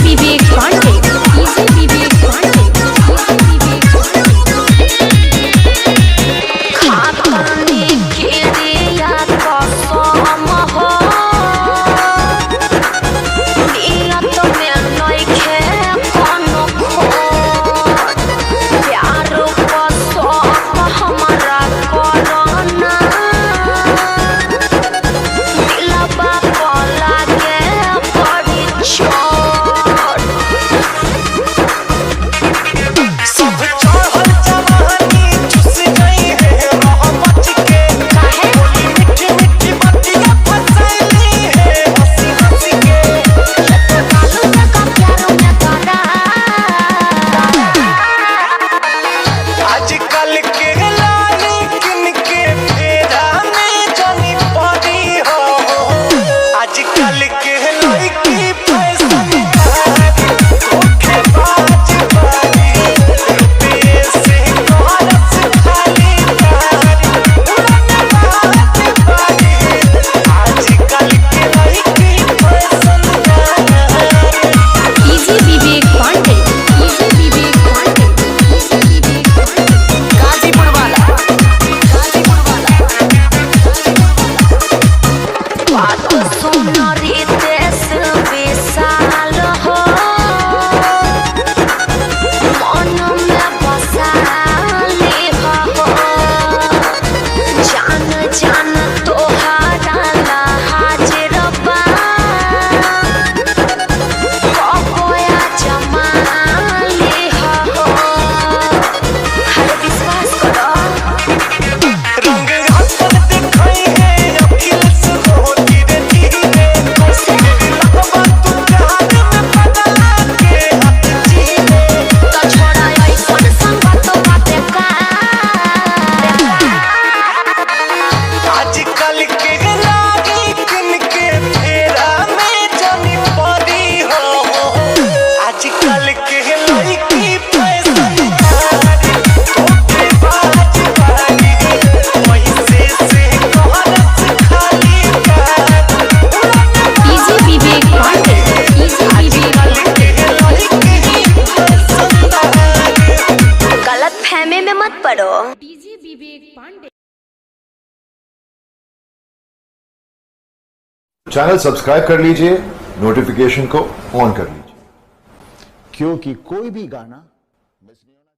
विवेक Pandey, DJ विवेक पांडे, खाताने घेरिया कसम हो नियत में नइखे कोनो खोट प्यार को शौक हमारा कोरोना दिलबा को लागे बड़ी चोट सब चढ़ल जवानी चुस गई है रह बच के काहे मीठी मीठी बतिया फसैली है हंसी हंसी के कालू से का प्यार में करा आजकल के लाली किन के फेरा में जानी पड़ी हो आजकल के लड़की फैशन धोखेबाज बारी रुपये से करस खाली तारी उड़नबाज बारी आजकल के लड़की फैशन डीजे विवेक पांडे, डीजे विवेक पांडे, डीजे विवेक पांडे, गाजीपुर वाला बात सुन रितेश विशाल हो मन में बसा ले हो जान जान तोहारा ला हाजिर बा कबोया जमा ले हो हर विश्वास करो रंग अपन दिखाई है अखिलेश हो धीरे धीरे कैसे लगवा तू प्यार में बदला के हाथ जीने तो छोड़ा ऐसन संगत बाटे का आजकल के लागी किन के फेरा में जानी पड़ी हो आजकल के लड़की फैशन धोखेबाज बारी पैसे से करस खाली तारी डीजे विवेक पांडे, डीजे विवेक पांडे, गलत फहमी में मत पड़ो। डीजे विवेक पांडे चैनल सब्सक्राइब कर लीजिए, नोटिफिकेशन को ऑन कर लीजिए। क्योंकि कोई भी गाना मिस नहीं होना